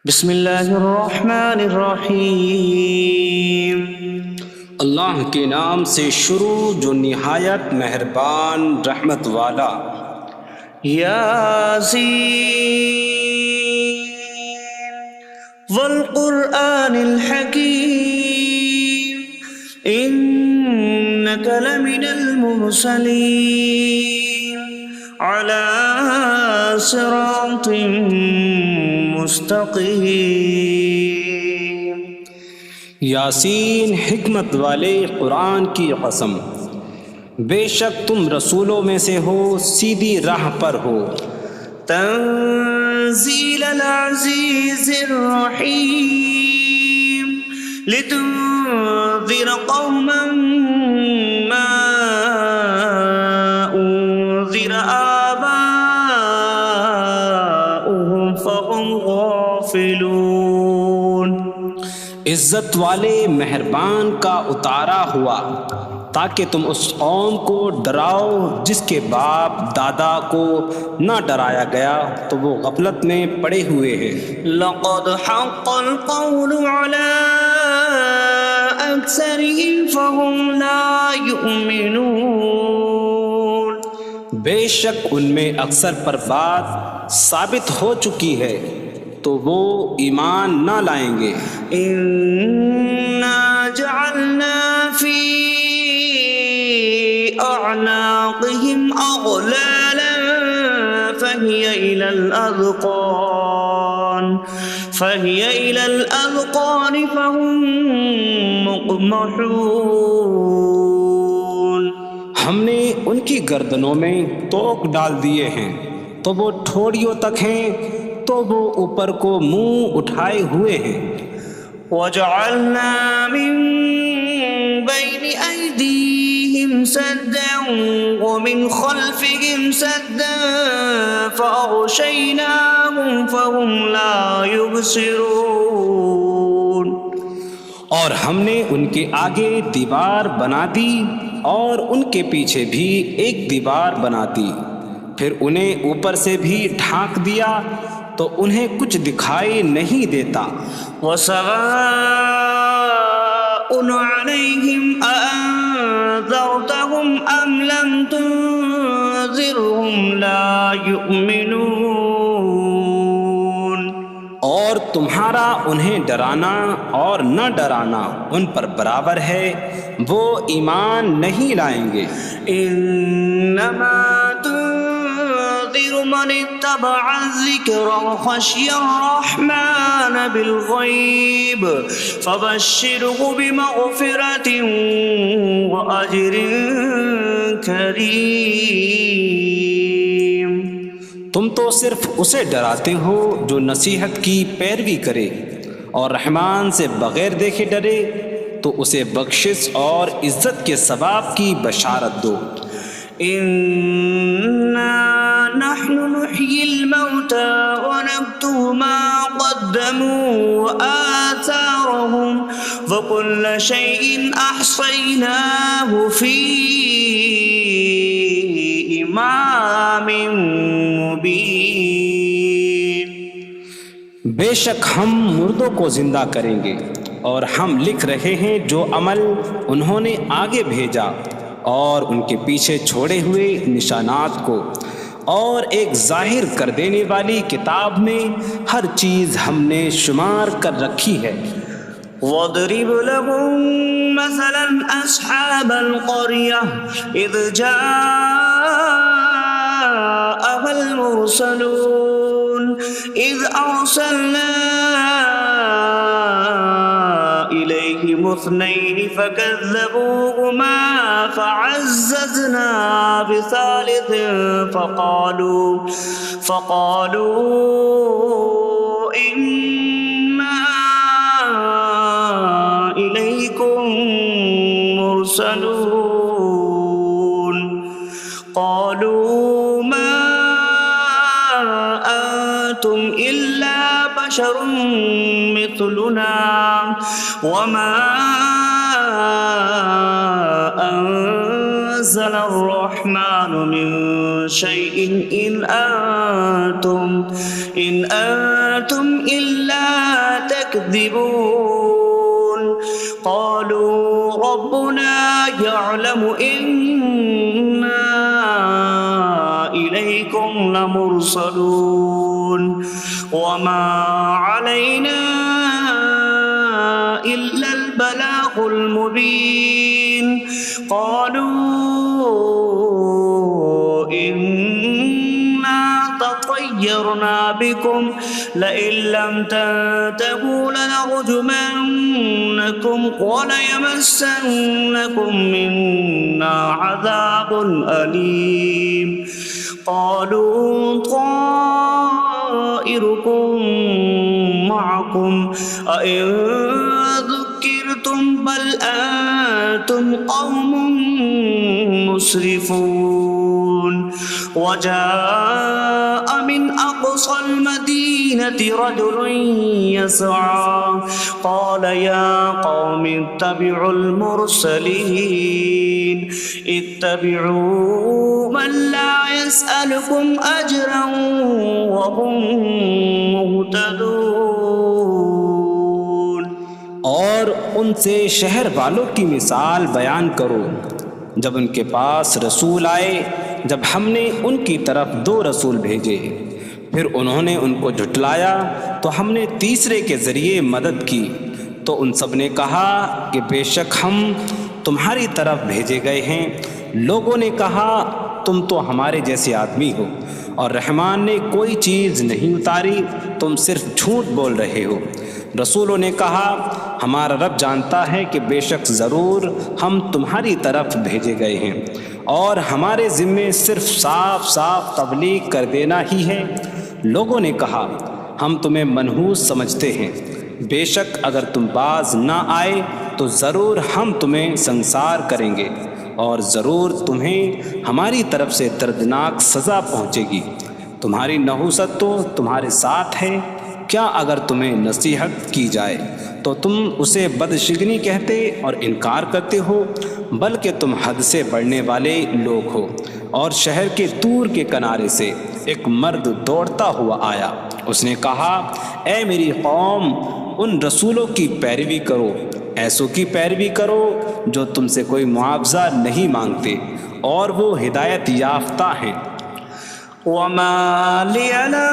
بسم اللہ الرحمن الرحیم۔ اللہ کے نام سے شروع جو نہایت مہربان رحمت والا۔ یاسین والقرآن الحکیم انک لمن المرسلین علی صراط مستقیم۔ یاسین حکمت والے قرآن کی قسم، بے شک تم رسولوں میں سے ہو، سیدھی راہ پر ہو۔ تنزیل العزیز الرحیم لتنذر قوما ما انذر آباؤهم فهم غافلون۔ عزت والے مہربان کا اتارا ہوا تاکہ تم اس قوم کو ڈراؤ جس کے باپ دادا کو نہ ڈرایا گیا تو وہ غفلت میں پڑے ہوئے ہیں۔ لقد حق القول على أكثرهم فهم لا يؤمنون۔ بے شک ان میں اکثر پر بات ثابت ہو چکی ہے تو وہ ایمان نہ لائیں گے۔ إنا جعلنا في أعناقهم أغلالا فهي إلى الأذقان فهم مقمحون۔ ہم نے ان کی گردنوں میں توق ڈال دیے ہیں تو وہ ٹھوڑیوں تک ہیں، تو وہ اوپر کو منہ اٹھائے ہوئے ہیں۔ وجعلنا من بين أيديهم سدا ومن خلفهم سدا فأغشيناهم فهم لا يبصرون۔ اور ہم نے ان کے آگے دیوار بنا دی اور ان کے پیچھے بھی ایک دیوار بنا دی، پھر انہیں اوپر سے بھی ڈھانک دیا تو انہیں کچھ دکھائی نہیں دیتا۔ وسواء عليهم أأنذرتهم أم لم تنذرهم لا يؤمنون۔ اور تمہارا انہیں ڈرانا اور نہ ڈرانا ان پر برابر ہے، وہ ایمان نہیں لائیں گے۔ انما تنذر من اتبع الذکر وخشی الرحمن بالغیب فبشره بمغفرة وأجر کریم۔ تم تو صرف اسے ڈراتے ہو جو نصیحت کی پیروی کرے اور رحمان سے بغیر دیکھے ڈرے، تو اسے بخشش اور عزت کے ثواب کی بشارت دو۔ انا نحن نحيي الموتى ونكتب ما قدموا وآثارهم وكل شيء أحصيناه في إمام مبين۔ بے شک ہم مردوں کو زندہ کریں گے اور ہم لکھ رہے ہیں جو عمل انہوں نے آگے بھیجا اور ان کے پیچھے چھوڑے ہوئے نشانات کو، اور ایک ظاہر کر دینے والی کتاب میں ہر چیز ہم نے شمار کر رکھی ہے۔ وَاضْرِبْ لَهُم مَّثَلًا أَصْحَابَ الْقَرْيَةِ إِذْ جَاءَهَا الْمُرْسَلُونَ إِذْ أَرْسَلْنَا إِلَيْهِمُ اثْنَيْنِ فَكَذَّبُوهُمَا فَعَزَّزْنَا بِثَالِثٍ فَقَالُوا إِنَّا إِلَيْكُمْ مُرْسَلُونَ۔ قَالُوا مَا أَنتُمْ إِلَّا بَشَرٌ مِثْلُنَا وَمَا أَنتُمْ نزل الرحمن من شيء إن أنتم إلا تكذبون قالوا ربنا يعلم إنا إليكم لمرسلون وما علينا إلا البلاغ المبين قالوا إنا تطيرنا بكم لئن لم تنتهوا لنرجمنكم وليمسنكم منا عذاب أليم قالوا طائركم معكم أئن ذكرتم بل أنتم قوم مسرفون وجاء من أقصى المدينة رجل يسعى قال يا قوم اتبعوا المرسلين اتبعوا من لا يسألكم أجرا وهم مهتدون اور ان سے شہر والوں کی مثال بیان کرو جب ان کے پاس رسول آئے جب ہم نے ان کی طرف 2 رسول بھیجے پھر انہوں نے ان کو جھٹلایا تو ہم نے تیسرے کے ذریعے مدد کی تو ان سب نے کہا کہ بے شک ہم تمہاری طرف بھیجے گئے ہیں لوگوں نے کہا تم تو ہمارے جیسے آدمی ہو اور رحمان نے کوئی چیز نہیں اتاری تم صرف جھوٹ بول رہے ہو رسولوں نے کہا ہمارا رب جانتا ہے کہ بے شک ضرور ہم تمہاری طرف بھیجے گئے ہیں اور ہمارے ذمے صرف صاف صاف تبلیغ کر دینا ہی ہے لوگوں نے کہا ہم تمہیں منحوس سمجھتے ہیں بے شک اگر تم باز نہ آئے تو ضرور ہم تمہیں سنسار کریں گے اور ضرور تمہیں ہماری طرف سے دردناک سزا پہنچے گی تمہاری نحوست تو تمہارے ساتھ ہے کیا اگر تمہیں نصیحت کی جائے تو تم اسے بدشگنی کہتے اور انکار کرتے ہو بلکہ تم حد سے بڑھنے والے لوگ ہو اور شہر کے دور کے کنارے سے ایک مرد دوڑتا ہوا آیا اس نے کہا اے میری قوم ان رسولوں کی پیروی کرو ایسوں کی پیروی کرو جو تم سے کوئی معاوضہ نہیں مانگتے اور وہ ہدایت یافتہ ہیں وما لي لا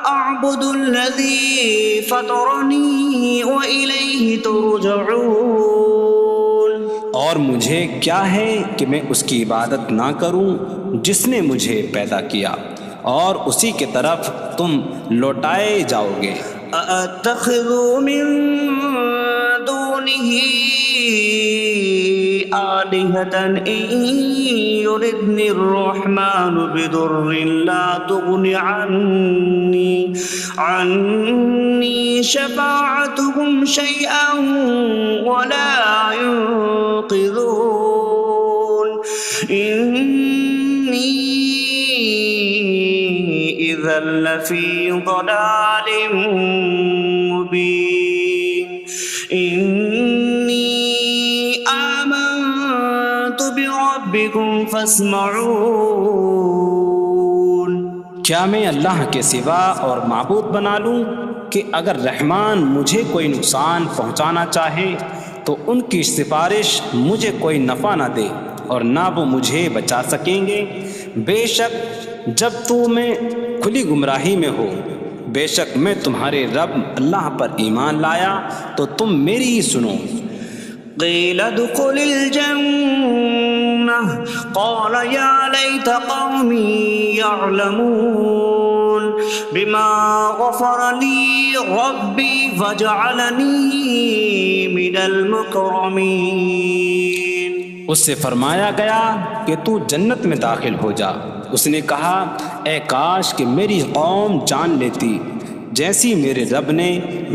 أعبد الذي فطرني وإليه ترجعون اور مجھے کیا ہے کہ میں اس کی عبادت نہ کروں جس نے مجھے پیدا کیا اور اسی کی طرف تم لوٹائے جاؤ گے أأتخذ من دونه آلهة إن يردني الرحمن بضر لا تغن عني شفاعتهم شيئا ولا ينقذون إني إذا لفي ضلال مبين إني آمنت بربكم فاسمعون کیا میں اللہ کے سوا اور معبود بنا لوں کہ اگر رحمان مجھے کوئی نقصان پہنچانا چاہے تو ان کی سفارش مجھے کوئی نفع نہ دے اور نہ وہ مجھے بچا سکیں گے بے شک جب میں کھلی گمراہی میں ہو بے شک میں تمہارے رب اللہ پر ایمان لایا تو تم میری ہی سنو قيل ادخل الجنة قال يا ليت قومي يعلمون بما غفر لي ربي فجعلني من المكرمين اس سے فرمایا گیا کہ تو جنت میں داخل ہو جا اس نے کہا اے کاش کہ میری قوم جان لیتی جیسی میرے رب نے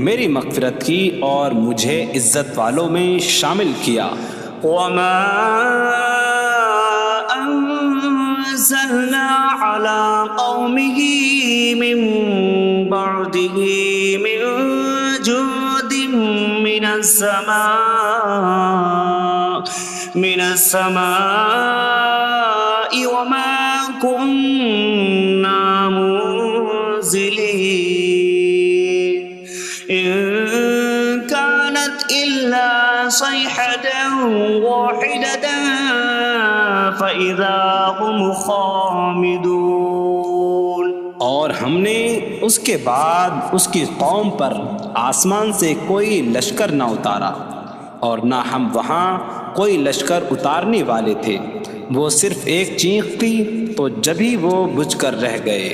میری مغفرت کی اور مجھے عزت والوں میں شامل کیا وما أنزلنا على قومه من بعده من جود من السماء من السماء وما كنا منزلين إن كانت إلا صيحة واحدة فإذا هم خامدون۔ اور ہم نے اس کے بعد اس کی قوم پر آسمان سے کوئی لشکر نہ اتارا، اور نہ ہم وہاں کوئی لشکر اتارنے والے تھے، وہ صرف ایک چیخ تھی تو جبھی وہ بجھ کر رہ گئے۔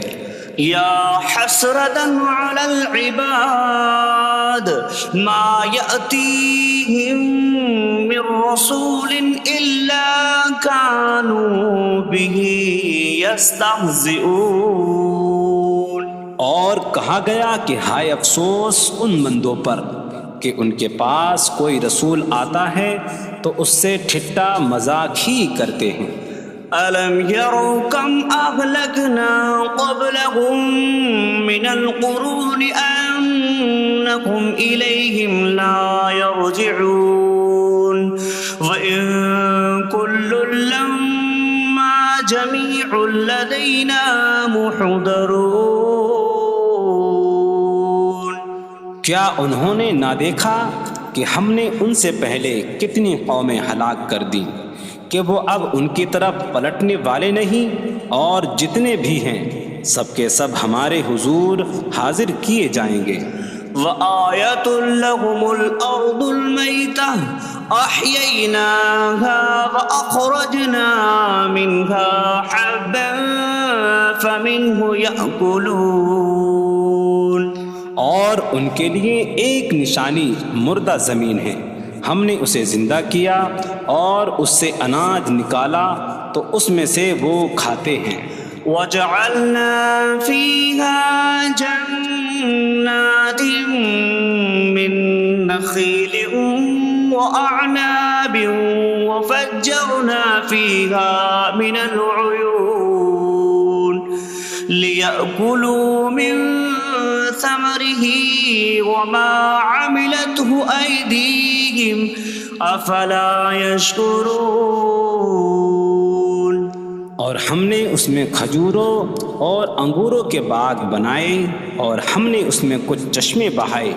یا حسرة على العباد ما يأتيهم من رسول إلا كانوا به يستهزئون۔ اور کہا گیا کہ ہائے افسوس ان بندوں پر کہ ان کے پاس کوئی رسول آتا ہے تو اس سے ٹھٹا مذاق ہی کرتے ہیں۔ أَلَمْ يَرَوْا كَمْ أَهْلَكْنَا قَبْلَهُمْ مِنَ الْقُرُونِ أَنَّكُمْ إِلَيْهِمْ لَا يَرْجِعُونَ وَإِن كُلٌّ لَّمَّا جَمِيعٌ لَّدَيْنَا مُحْضَرُونَ۔ کیا انہوں نے نہ دیکھا کہ ہم نے ان سے پہلے کتنی قومیں ہلاک کر دیں کہ وہ اب ان کی طرف پلٹنے والے نہیں، اور جتنے بھی ہیں سب کے سب ہمارے حضور حاضر کیے جائیں گے۔ وَآيَةٌ لَّهُمُ الْأَرْضُ الْمَيْتَةُ أَحْيَيْنَاهَا وَأَخْرَجْنَا مِنْهَا حَبًّا فَمِنْهُ يَأْكُلُونَ۔ اور ان کے لیے ایک نشانی مردہ زمین ہے، ہم نے اسے زندہ کیا اور اس سے اناج نکالا تو اس میں سے وہ کھاتے ہیں۔ وَجَعَلْنَا فِيهَا جَنَّاتٍ مِّن نَّخِيلٍ وَأَعْنَابٍ وَفَجَّرْنَا فِيهَا مِنَ الْعُيُونِ لِيَأْكُلُوا مِن ثَمَرِهِ وَمَا عَمِلَتْهُ أَيْدِيهِمْ أَفَلَا يَشْكُرُونَ۔ اور ہم نے اس میں کھجوروں اور انگوروں کے باغ بنائے، اور ہم نے اس میں کچھ چشمے بہائے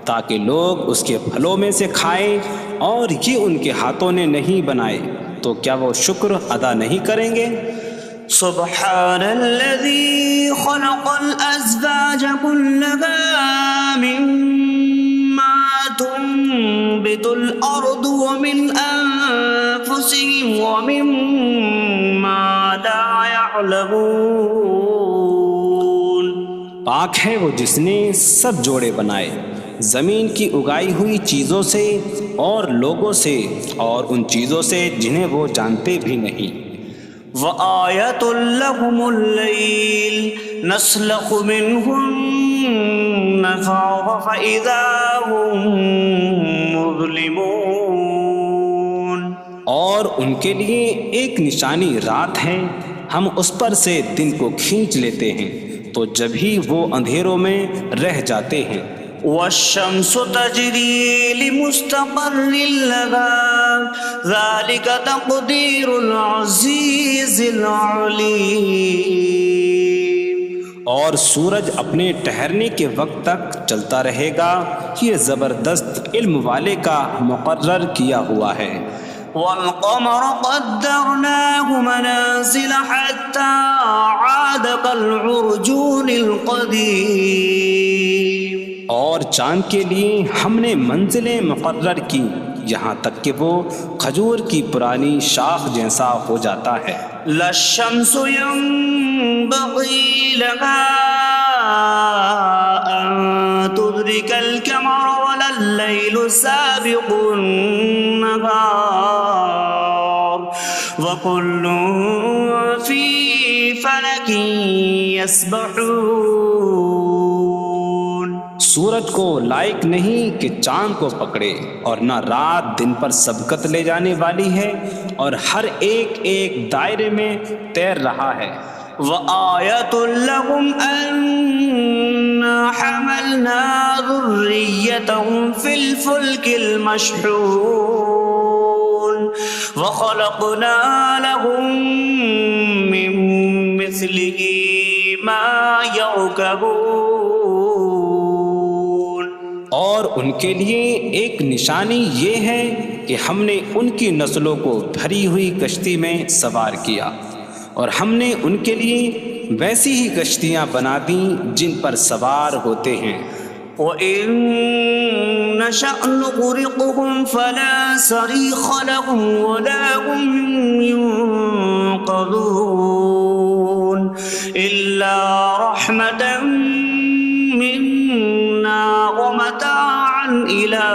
تاکہ لوگ اس کے پھلوں میں سے کھائیں، اور یہ ان کے ہاتھوں نے نہیں بنائے، تو کیا وہ شکر ادا نہیں کریں گے؟ سبحان الذي خلق الأزواج كلها مما تنبت الأرض ومن أنفسهم ومما لا يعلمون۔ پاک ہے وہ جس نے سب جوڑے بنائے زمین کی اگائی ہوئی چیزوں سے اور لوگوں سے اور ان چیزوں سے جنہیں وہ جانتے بھی نہیں۔ وَآيَةٌ لَّهُمُ اللَّيْلُ نَسْلَخُ مِنْهُ النَّهَارَ فَإِذَا هُم مُظْلِمُونَ۔ اور ان کے لیے ایک نشانی رات ہے، ہم اس پر سے دن کو کھینچ لیتے ہیں تو جب ہی وہ اندھیروں میں رہ جاتے ہیں۔ وَالشَّمْسُ تَجْرِي لِمُسْتَقَرٍّ لَّهَا ذَلِكَ تَقْدِيرُ الْعَزِيزِ الْعَلِيمِ۔ اور سورج اپنے ٹھہرنے کے وقت تک چلتا رہے گا، یہ زبردست علم والے کا مقرر کیا ہوا ہے۔ وَالْقَمَرَ قَدَّرْنَاهُ مَنَازِلَ حَتَّى عَادَ كَالْعُرْجُونِ الْقَدِيمِ۔ اور چاند کے لیے ہم نے منزلیں مقرر کی یہاں تک کہ وہ کھجور کی پرانی شاخ جیسا ہو جاتا ہے۔ لا الشمس ينبغي لها أن تدرك القمر ولا الليل سابق النهار وكل في فلك يسبحون۔ سورج کو لائق نہیں کہ چاند کو پکڑے، اور نہ رات دن پر سبقت لے جانے والی ہے، اور ہر ایک ایک دائرے میں تیر رہا ہے۔ وَآيَةٌ لَّهُمْ أَنَّا حَمَلْنَا ذُرِّيَّتَهُمْ فِي الْفُلْكِ الْمَشْحُونِ وخلقنا لهم من مثله ما يركبون. اور ان کے لیے ایک نشانی یہ ہے کہ ہم نے ان کی نسلوں کو بھری ہوئی کشتی میں سوار کیا، اور ہم نے ان کے لیے ویسی ہی کشتیاں بنا دیں جن پر سوار ہوتے ہیں. وَإِن نَّشَأْ نُغْرِقْهُمْ فَلَا صَرِيخَ لَهُمْ وَلَا هُمْ يُنقَذُونَ إِلَّا رَحْمَةً مِّنَّا وَمَتَاعًا إِلَىٰ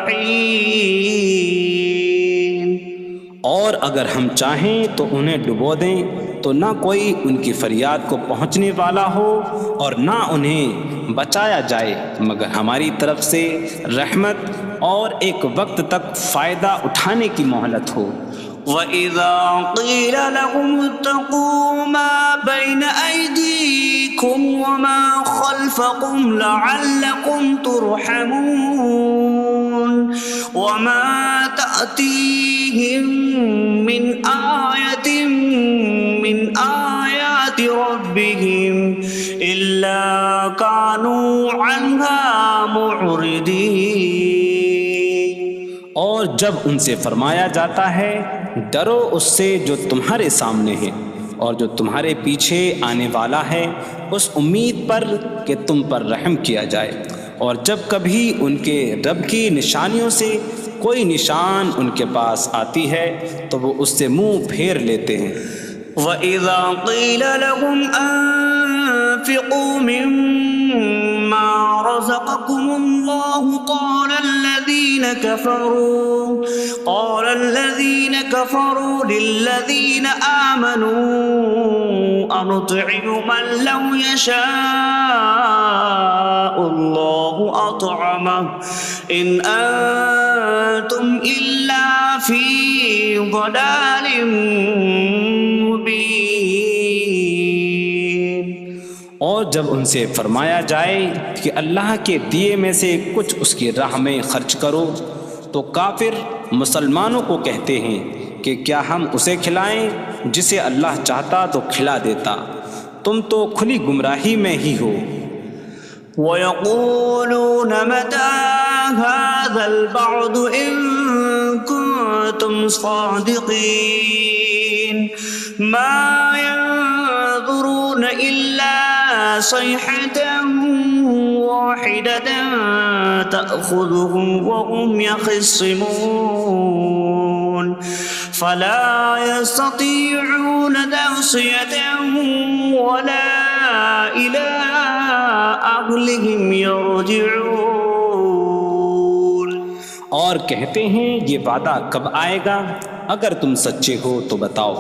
حِينٍ. اور اگر ہم چاہیں تو انہیں ڈبو دیں تو نہ کوئی ان کی فریاد کو پہنچنے والا ہو اور نہ انہیں بچایا جائے مگر ہماری طرف سے رحمت اور ایک وقت تک فائدہ اٹھانے کی مہلت ہو. وَإِذَا قِيلَ لَهُمُ اتَّقُوا مَا بَيْنَ أَيْدِيكُمْ وَمَا خَلْفَكُمْ لَعَلَّكُمْ تُرْحَمُونَ وَمَا تَأْتِيهِم مِّنْ آيَةٍ مِّنْ آيَاتِ رَبِّهِمْ إِلَّا كَانُوا عَنْهَا مُعْرِضِينَ. اور جب ان سے فرمایا جاتا ہے ڈرو اس سے جو تمہارے سامنے ہے اور جو تمہارے پیچھے آنے والا ہے، اس امید پر کہ تم پر رحم کیا جائے، اور جب کبھی ان کے رب کی نشانیوں سے کوئی نشان ان کے پاس آتی ہے تو وہ اس سے منہ پھیر لیتے ہیں. وَإِذَا قِيلَ لَهُمْ أَنفِقُوا مِمَّا رَزَقَكُمُ اللَّهُ قَالَ الَّذِينَ كَفَرُوا لِلَّذِينَ آمَنُوا أَنُطْعِمُ مَن لَّوْ يَشَاءُ اللَّهُ أَطْعَمَهُ إِنْ أَنتُمْ إِلَّا فِي ضَلَالٍ مُّبِينٍ. اور جب ان سے فرمایا جائے کہ اللہ کے دیے میں سے کچھ اس کی راہ میں خرچ کرو تو کافر مسلمانوں کو کہتے ہیں کہ کیا ہم اسے کھلائیں جسے اللہ چاہتا تو کھلا دیتا، تم تو کھلی گمراہی میں ہی ہو. وَيَقُولُونَ مَتَىٰ هَٰذَا الْوَعْدُ إِن كُنتُمْ صَادِقِينَ مَا يَنظُرُونَ إِلَّا صَيْحَةً وَاحِدَةً تَأْخُذُهُمْ وَهُمْ يَخِصِّمُونَ فَلَا يَسْتَطِيعُونَ تَوْصِيَةً وَلَا إِلَىٰ أَهْلِهِمْ يَرْجِعُونَ. اور کہتے ہیں یہ وعدہ کب آئے گا؟ اگر تم سچے ہو تو بتاؤ.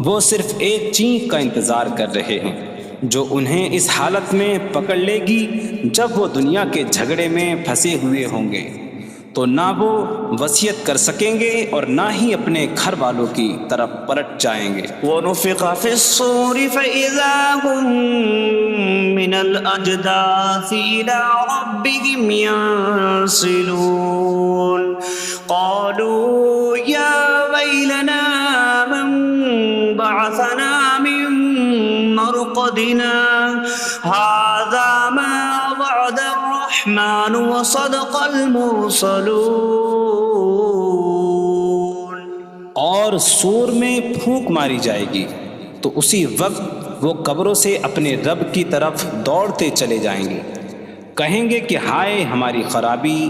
وہ صرف ایک چینک کا انتظار کر رہے ہیں جو انہیں اس حالت میں پکڑ لے گی جب وہ دنیا کے جھگڑے میں پھنسے ہوئے ہوں گے، تو نہ وہ وصیت کر سکیں گے اور نہ ہی اپنے گھر والوں کی طرف پلٹ جائیں گے. وَنُفِخَ فِي الصُّورِ فَإِذَا هُم مِّنَ الْأَجْدَاثِ إِلَىٰ رَبِّهِمْ يَنسِلُونَ قَالُوا يَا وَيْلَنَا مَن بَعَثَنَا مِن مَّرْقَدِنَا هَٰذَا مَا وَعَدَ الرَّحْمَٰنُ وَصَدَقَ الْمُرْسَلُونَ. اور سور میں پھونک ماری جائے گی تو اسی وقت وہ قبروں سے اپنے رب کی طرف دوڑتے چلے جائیں گے، کہیں گے کہ ہائے ہماری خرابی،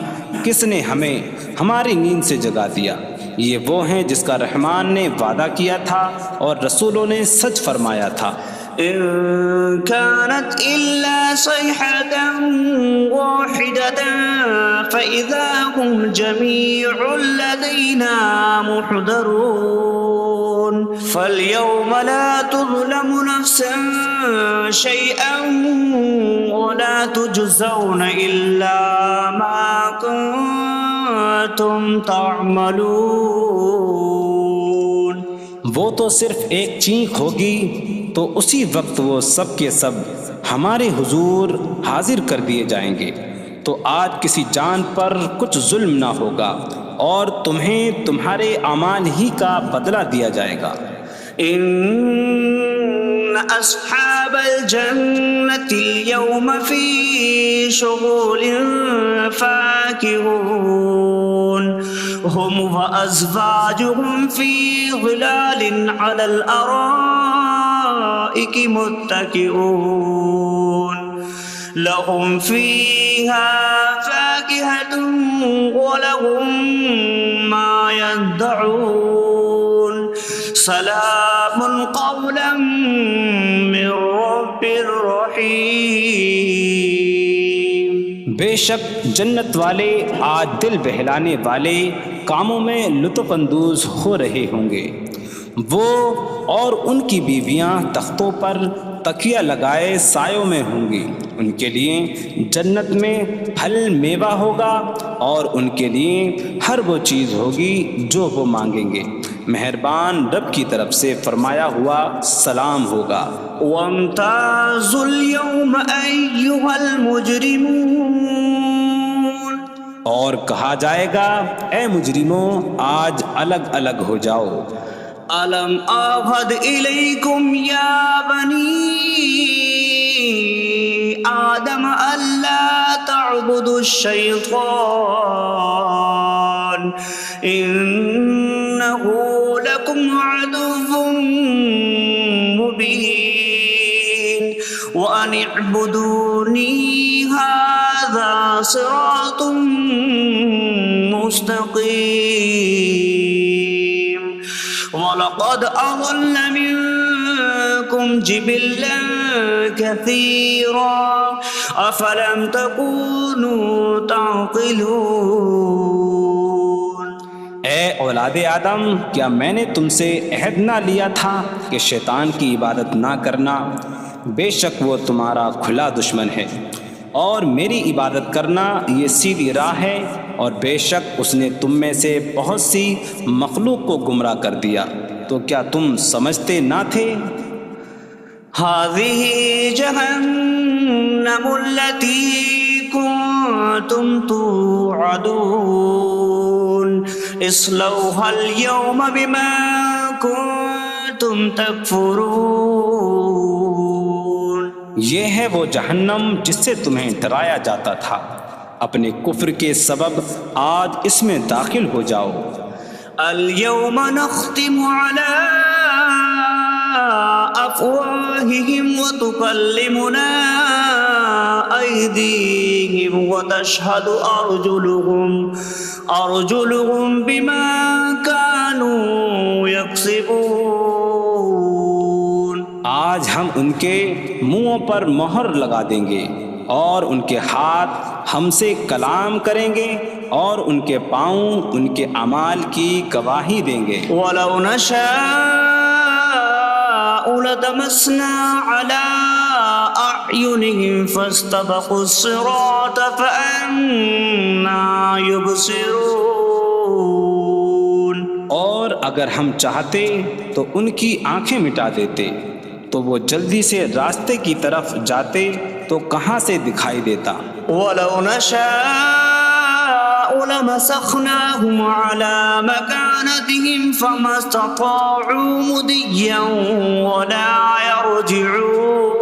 کس نے ہمیں ہماری نیند سے جگا دیا. یہ وہ ہیں جس کا رحمان نے وعدہ کیا تھا اور رسولوں نے سچ فرمایا تھا. إن كانت إلا صيحة واحدة فإذا هم جميع لدينا محضرون فاليوم لا تظلم نفس شيئا ولا تجزون إلا ما كنتم تعملون. وہ تو صرف ایک چینک ہوگی تو اسی وقت وہ سب کے سب ہمارے حضور حاضر کر دیے جائیں گے، تو آج کسی جان پر کچھ ظلم نہ ہوگا اور تمہیں تمہارے اعمال ہی کا بدلہ دیا جائے گا۔ إن أصحاب الجنة اليوم في شغل فاكهون هم وأزواجهم في ظلال على الأرائك متكئون لهم فيها فاكهة ولهم ما يدعون سلام قولا من رب رحیم۔ بے شک جنت والے آج دل بہلانے والے کاموں میں لطف اندوز ہو رہے ہوں گے۔ وہ اور ان کی بیویاں تختوں پر تکیہ لگائے سایوں میں ہوں گی۔ ان کے لیے جنت میں پھل میوہ ہوگا اور ان کے لیے ہر وہ چیز ہوگی جو وہ مانگیں گے۔ مہربان رب کی طرف سے فرمایا ہوا سلام ہوگا۔ وامتازوا اليوم أيها المجرمون، اور کہا جائے گا اے مجرموں آج الگ الگ ہو جاؤ۔ ألم أعهد إليكم يا بني آدم ألا تعبدوا الشيطان إنه لكم عدو مبين وأن اعبدوني هذا صراط مستقيم وَلَقَدْ أَضَلَّ مِنكُمْ جِبِلًّا كَثِيرًا أَفَلَمْ تَكُونُوا تَعْقِلُونَ۔ اے اولاد آدم، کیا میں نے تم سے عہد نہ لیا تھا کہ شیطان کی عبادت نہ کرنا؟ بے شک وہ تمہارا کھلا دشمن ہے، اور میری عبادت کرنا یہ سیدھی راہ ہے، اور بے شک اس نے تم میں سے بہت سی مخلوق کو گمراہ کر دیا، تو کیا تم سمجھتے نہ تھے؟ هذه جهنم التي كنتم توعدون اصلوها اليوم بما كنتم تكفرون۔ یہ ہے وہ جہنم جس سے تمہیں ڈرایا جاتا تھا، اپنے کفر کے سبب آج اس میں داخل ہو جاؤ۔ اليوم نختم على أفواههم وتكلمنا أيديهم وتشهد أرجلهم بما كانوا يكسبون۔ آج ہم ان کے منہوں پر مہر لگا دیں گے، اور ان کے ہاتھ ہم سے کلام کریں گے، اور ان کے پاؤں ان کے اعمال کی گواہی دیں گے۔ وَلَوْ نَشَاءُ لَطَمَسْنَا عَلَىٰ أَعْيُنِهِمْ فَاسْتَبَقُوا الصِّرَاطَ فَأَنَّىٰ يُبْصِرُونَ۔ اور اگر ہم چاہتے تو ان کی آنکھیں مٹا دیتے، تو وہ جلدی سے راستے کی طرف جاتے تو کہاں سے دکھائی دیتا۔ وَلَوْ نَشَاءُ لَمَسَخْنَاهُمْ عَلَىٰ مَكَانَتِهِمْ فَمَا اسْتَطَاعُوا مُضِيًّا وَلَا يَرْجِعُونَ۔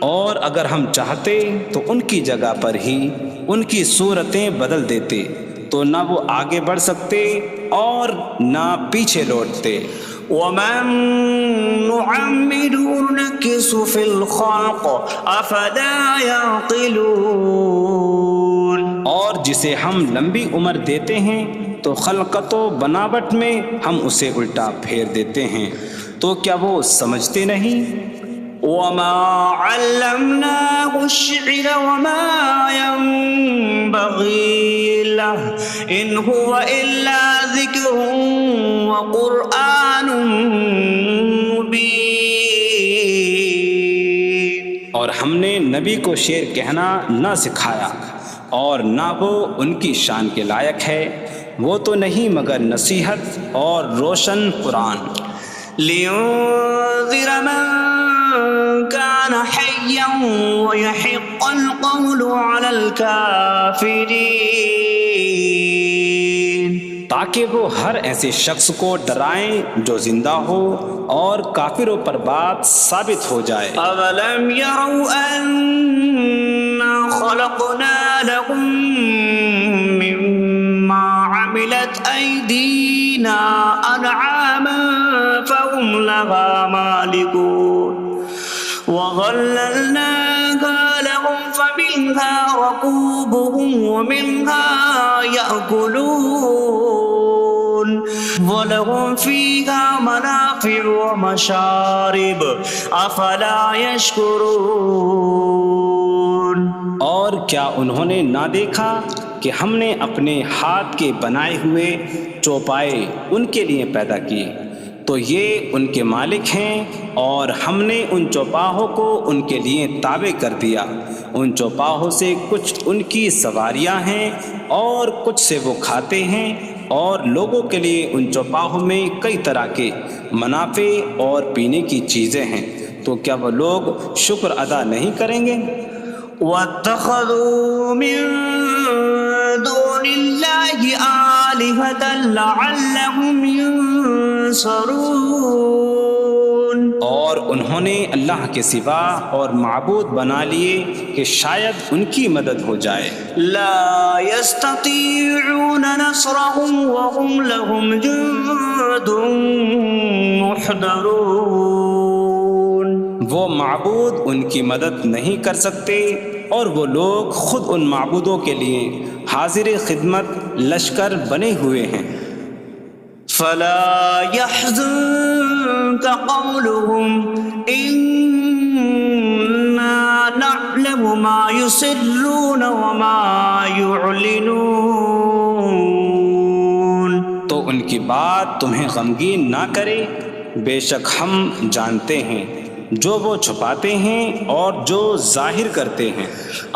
اور اگر ہم چاہتے تو ان کی جگہ پر ہی ان کی صورتیں بدل دیتے، تو نہ وہ آگے بڑھ سکتے اور نہ پیچھے لوٹتے۔ وَمَن نُعَمِّرْهُ نُنَكِّسْهُ فِي الْخَلْقِ أَفَلَا يَعْقِلُونَ۔ اور جسے ہم لمبی عمر دیتے ہیں تو خلقت و بناوٹ میں ہم اسے الٹا پھیر دیتے ہیں، تو کیا وہ سمجھتے نہیں؟ وَمَا عَلَّمْنَاهُ الشِّعْرَ وَمَا يَنبَغِي لَهُ إِنْ هُوَ إِلَّا ذِكْرٌ وَقُرْآنٌ مُبِينٌ۔ اور ہم نے نبی کو شعر کہنا نہ سکھایا، اور نہ وہ ان کی شان کے لائق ہے، وہ تو نہیں مگر نصیحت اور روشن قرآن۔ لِيُنذِرَ مَن كَانَ حَيًّا حيا ويحق القول على الكافرين تاکہ وہ ہر ایسے شخص کو ڈرائیں جو زندہ ہو اور کافروں پر بات ثابت ہو جائے۔ أولم يروا أنا خلقنا لهم مما عملت أيدينا أنعاما فهم لها مالكون وظللناها لهم فمنها ركوبهم ومنها يأكلون وَلَهُمْ فِيهَا مَنَافِعُ وَمَشَارِبُ أَفَلَا يَشْكُرُونَ۔ اور کیا انہوں نے نہ دیکھا کہ ہم نے اپنے ہاتھ کے بنائے ہوئے چوپائے ان کے لیے پیدا کیے، تو یہ ان کے مالک ہیں، اور ہم نے ان چوپاہوں کو ان کے لیے تابع کر دیا۔ ان چوپاہوں سے کچھ ان کی سواریاں ہیں اور کچھ سے وہ کھاتے ہیں، اور لوگوں کے لیے ان چوپاہوں میں کئی طرح کے منافع اور پینے کی چیزیں ہیں، تو کیا وہ لوگ شکر ادا نہیں کریں گے؟ وَاتَّخَذُوا مِن دُونِ اللَّهِ آلِهَةً لَعَلَّهُمْ يُنصَرُونَ۔ اور انہوں نے اللہ کے سوا اور معبود بنا لیے کہ شاید ان کی مدد ہو جائے۔ لا يستطيعون نصرهم وهم لهم جند محضرون۔ وہ معبود ان کی مدد نہیں کر سکتے، اور وہ لوگ خود ان معبودوں کے لیے حاضر خدمت لشکر بنے ہوئے ہیں۔ فلا يحزنك قولهم إنا نعلم ما يسرون وما يعلنون۔ تو ان کی بات تمہیں غمگین نہ کرے، بے شک ہم جانتے ہیں جو وہ چھپاتے ہیں اور جو ظاہر کرتے ہیں۔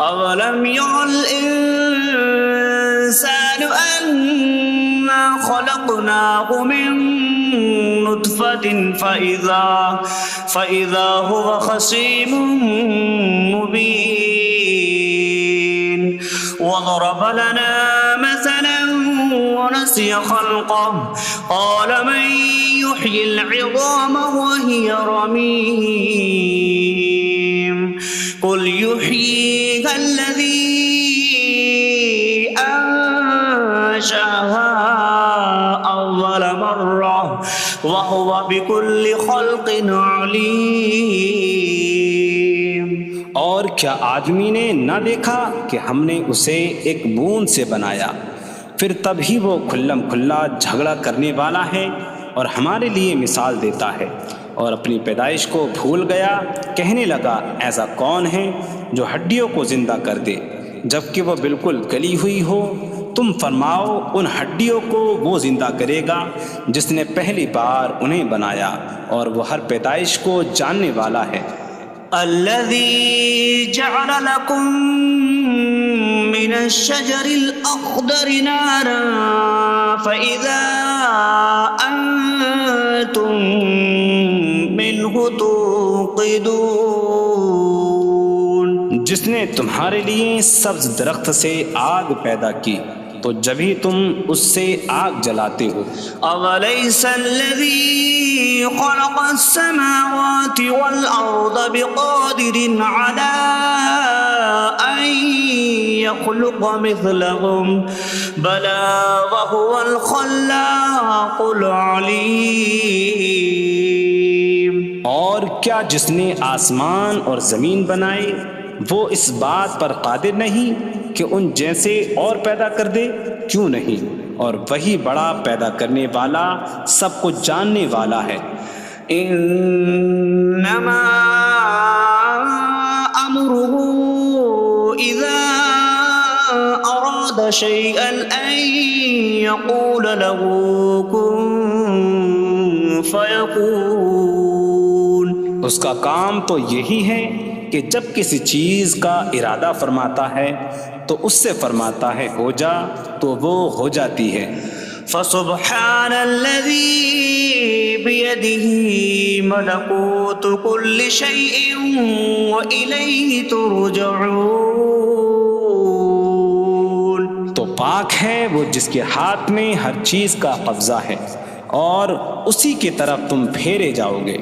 اولم ير الانسان انا خلقناه من نطفة فإذا هو خصيم مبين وضرب لنا مثلا ونسي خلقه قال من يحيي العظام وهي رميم قل يحييها الذي أنشأها أول مرة وهو بكل خلق عليم۔ اور کیا آدمی نے نہ دیکھا کہ ہم نے اسے ایک بوند سے بنایا، پھر تب ہی وہ کھلم کھلا جھگڑا کرنے والا ہے اور ہمارے لیے مثال دیتا ہے، اور اپنی پیدائش کو بھول گیا، کہنے لگا ایسا کون ہے جو ہڈیوں کو زندہ کر دے جبکہ وہ بالکل گلی ہوئی ہو؟ تم فرماؤ ان ہڈیوں کو وہ زندہ کرے گا جس نے پہلی بار انہیں بنایا، اور وہ ہر پیدائش کو جاننے والا ہے۔ الذي جعل لكم من الشجر الأخضر نارا فإذا أنتم منه توقدون۔ جس نے تمہارے لیے سبز درخت سے آگ پیدا کی تو جبھی تم اس سے آگ جلاتے ہو۔ أَوَلَيْسَ الَّذِي خَلَقَ السَّمَاوَاتِ وَالْأَرْضَ بِقَادِرٍ عَلَىٰ أَن يَخْلُقَ مِثْلَهُم بَلَىٰ وَهُوَ الْخَلَّاقُ الْعَلِيمُ۔ اور کیا جس نے آسمان اور زمین بنائے وہ اس بات پر قادر نہیں کہ ان جیسے اور پیدا کر دے؟ کیوں نہیں، اور وہی بڑا پیدا کرنے والا سب کچھ جاننے والا ہے۔ انما امره اذا اراد شيئا ان يقول له كن فيكون۔ اس کا کام تو یہی ہے کہ جب کسی چیز کا ارادہ فرماتا ہے تو اس سے فرماتا ہے ہو جا، تو وہ ہو جاتی ہے۔ فسبحان الذي بيده ملكوت كل شيء وإليه ترجعون. تو پاک ہے وہ جس کے ہاتھ میں ہر چیز کا قبضہ ہے اور اسی کی طرف تم پھیرے جاؤ گے.